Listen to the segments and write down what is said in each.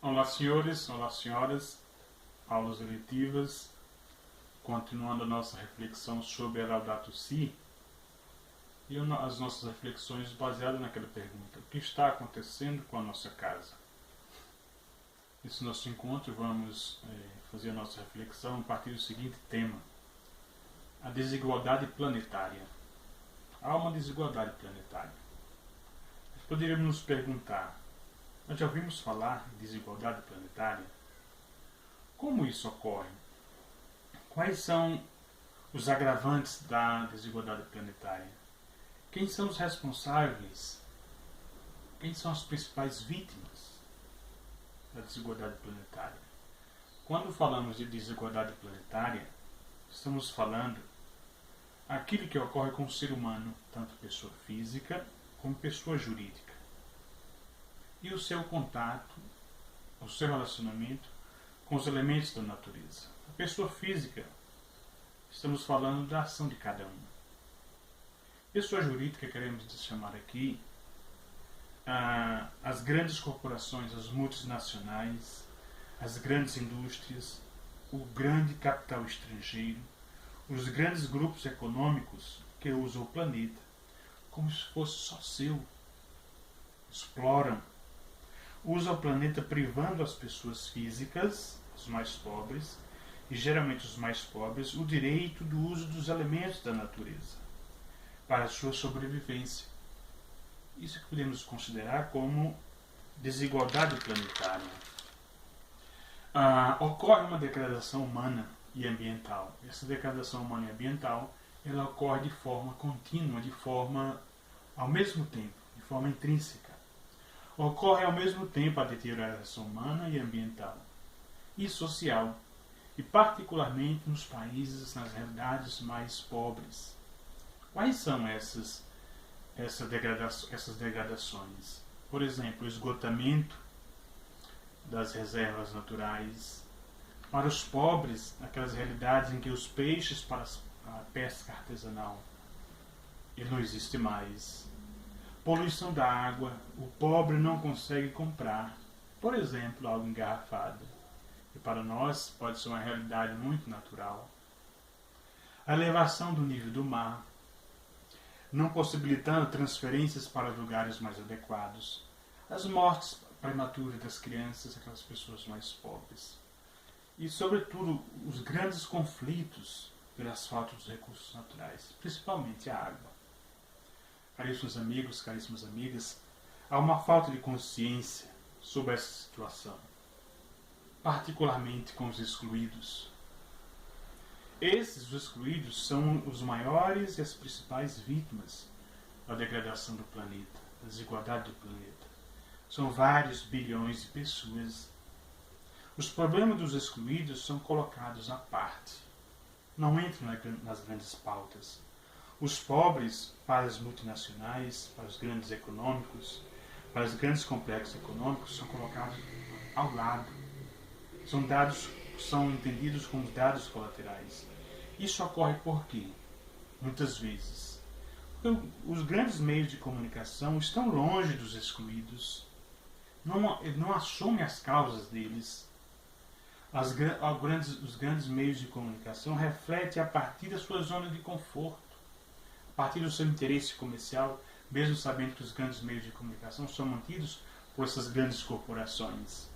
Olá, senhores, olá, senhoras, aulas eletivas, continuando a nossa reflexão sobre a Laudato Si, e as nossas reflexões baseadas naquela pergunta: o que está acontecendo com a nossa casa? Nesse nosso encontro vamos fazer a nossa reflexão a partir do seguinte tema: a desigualdade planetária. Há uma desigualdade planetária. Nós poderíamos nos perguntar: nós já ouvimos falar de desigualdade planetária? Como isso ocorre? Quais são os agravantes da desigualdade planetária? Quem são os responsáveis? Quem são as principais vítimas da desigualdade planetária? Quando falamos de desigualdade planetária, estamos falando aquilo que ocorre com o ser humano, tanto pessoa física como pessoa jurídica, e o seu contato, o seu relacionamento com os elementos da natureza. A pessoa física, estamos falando da ação de cada um. Pessoa jurídica, queremos chamar aqui as grandes corporações, as multinacionais, as grandes indústrias, o grande capital estrangeiro, os grandes grupos econômicos que usam o planeta como se fosse só seu, exploram, usam o planeta privando as pessoas físicas, os mais pobres, e geralmente os mais pobres, o direito do uso dos elementos da natureza para a sua sobrevivência. Isso que podemos considerar como desigualdade planetária. Ocorre uma degradação humana e ambiental. Essa degradação humana e ambiental, ela ocorre de forma contínua, de forma ao mesmo tempo, de forma intrínseca. Ocorre ao mesmo tempo a deterioração humana e ambiental e social, e particularmente nos países, nas realidades mais pobres. Quais são essas degradações? Por exemplo, o esgotamento das reservas naturais. Para os pobres, aquelas realidades em que os peixes para a pesca artesanal ele não existe mais. Poluição da água, o pobre não consegue comprar, por exemplo, água engarrafada, e para nós pode ser uma realidade muito natural. A elevação do nível do mar, não possibilitando transferências para lugares mais adequados. As mortes prematuras das crianças, aquelas pessoas mais pobres. E, sobretudo, os grandes conflitos pelas faltas dos recursos naturais, principalmente a água. Caríssimos amigos, caríssimas amigas, há uma falta de consciência sobre essa situação, particularmente com os excluídos. Esses, os excluídos, são os maiores e as principais vítimas da degradação do planeta, da desigualdade do planeta. São vários bilhões de pessoas. Os problemas dos excluídos são colocados à parte, não entram nas grandes pautas. Os pobres, para as multinacionais, para os grandes econômicos, para os grandes complexos econômicos, são colocados ao lado. São entendidos como dados colaterais. Isso ocorre por quê? Muitas vezes, porque os grandes meios de comunicação estão longe dos excluídos, não assumem as causas deles. Os grandes meios de comunicação refletem a partir da sua zona de conforto, a partir do seu interesse comercial, mesmo sabendo que os grandes meios de comunicação são mantidos por essas grandes corporações.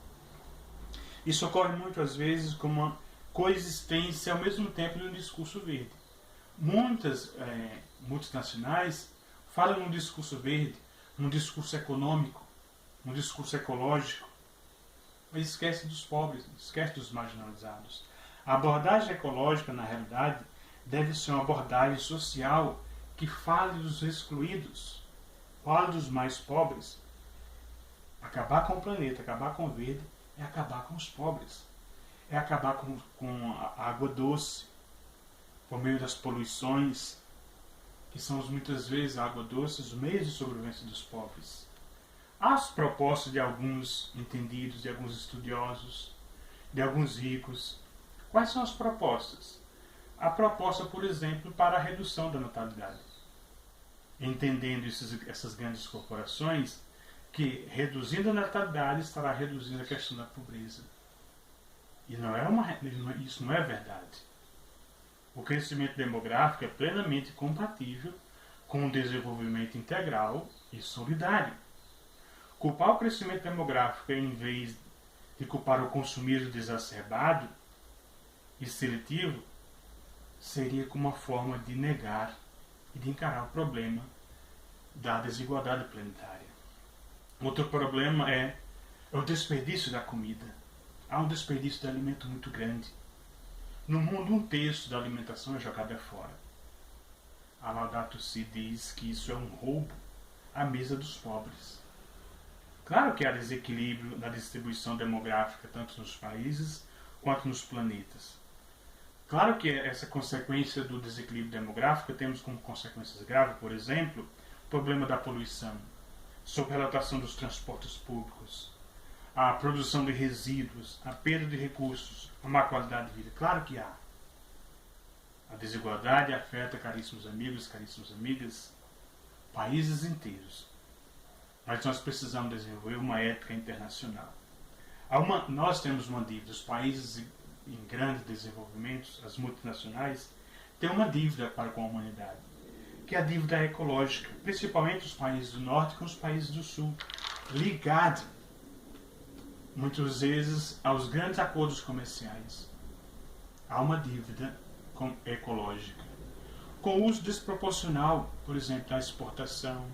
Isso ocorre muitas vezes como uma coexistência ao mesmo tempo de um discurso verde. Muitas multinacionais falam num discurso verde, num discurso econômico, num discurso ecológico, mas esquece dos pobres, esquece dos marginalizados. A abordagem ecológica, na realidade, deve ser uma abordagem social que fale dos excluídos, fale dos mais pobres. Acabar com o planeta, acabar com o verde, é acabar com os pobres. É acabar com a água doce, por meio das poluições, que são muitas vezes a água doce, os meios de sobrevivência dos pobres. Há as propostas de alguns entendidos, de alguns estudiosos, de alguns ricos. Quais são as propostas? A proposta, por exemplo, para a redução da natalidade. Entendendo essas grandes corporações que reduzindo a natalidade estará reduzindo a questão da pobreza. E isso não é verdade. O crescimento demográfico é plenamente compatível com um desenvolvimento integral e solidário. Culpar o crescimento demográfico em vez de culpar o consumismo exacerbado e seletivo seria como uma forma de negar e de encarar o problema da desigualdade planetária. Outro problema é o desperdício da comida. Há um desperdício de alimento muito grande. No mundo, 1/3 da alimentação é jogada fora. A Laudato Si diz que isso é um roubo à mesa dos pobres. Claro que há desequilíbrio na distribuição demográfica tanto nos países quanto nos planetas. Claro que essa consequência do desequilíbrio demográfico temos como consequências graves, por exemplo, o problema da poluição, superlotação dos transportes públicos, a produção de resíduos, a perda de recursos, a má qualidade de vida. Claro que há. A desigualdade afeta, caríssimos amigos, caríssimas amigas, países inteiros. Mas nós precisamos desenvolver uma ética internacional. Nós temos uma dívida. Os países em grande desenvolvimento, as multinacionais, têm uma dívida para com a humanidade, que é a dívida ecológica, principalmente os países do norte com os países do sul, ligado muitas vezes aos grandes acordos comerciais. Há uma dívida ecológica, com o uso desproporcional, por exemplo, da exportação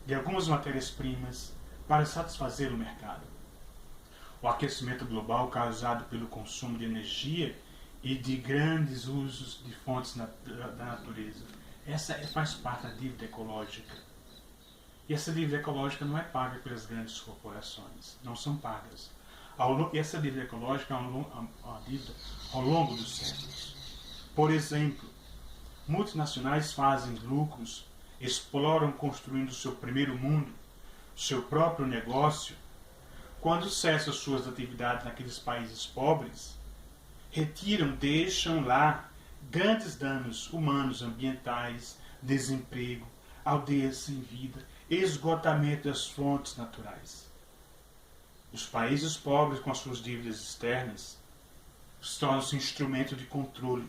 de algumas matérias-primas para satisfazer o mercado. O aquecimento global causado pelo consumo de energia e de grandes usos de fontes da natureza. Essa faz parte da dívida ecológica. E essa dívida ecológica não é paga pelas grandes corporações. Não são pagas. E essa dívida ecológica é uma dívida ao longo dos séculos. Por exemplo, multinacionais fazem lucros, exploram construindo o seu primeiro mundo, seu próprio negócio. Quando cessam suas atividades naqueles países pobres, retiram, deixam lá grandes danos humanos, ambientais, desemprego, aldeias sem vida, esgotamento das fontes naturais. Os países pobres, com as suas dívidas externas, tornam-se instrumento de controle.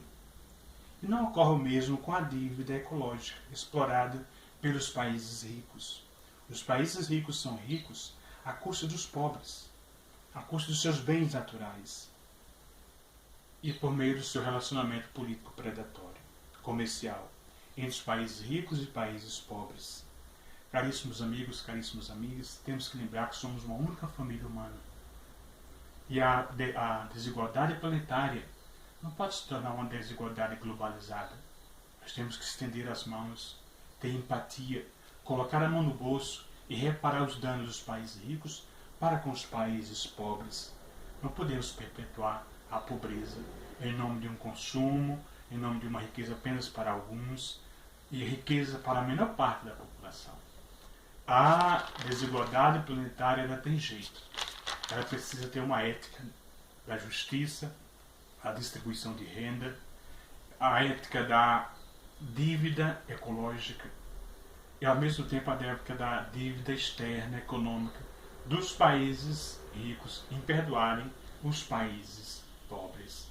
E não ocorre o mesmo com a dívida ecológica, explorada pelos países ricos. Os países ricos são ricos à custa dos pobres, à custa dos seus bens naturais e por meio do seu relacionamento político predatório, comercial, entre os países ricos e países pobres. Caríssimos amigos, caríssimas amigas, temos que lembrar que somos uma única família humana. E a desigualdade planetária não pode se tornar uma desigualdade globalizada. Nós temos que estender as mãos, ter empatia, colocar a mão no bolso e reparar os danos dos países ricos para com os países pobres. Não podemos perpetuar a pobreza em nome de um consumo, em nome de uma riqueza apenas para alguns e riqueza para a menor parte da população. A desigualdade planetária ainda tem jeito. Ela precisa ter uma ética da justiça, a distribuição de renda, a ética da dívida ecológica e, ao mesmo tempo, a ética da dívida externa econômica dos países ricos em perdoarem os países pobres.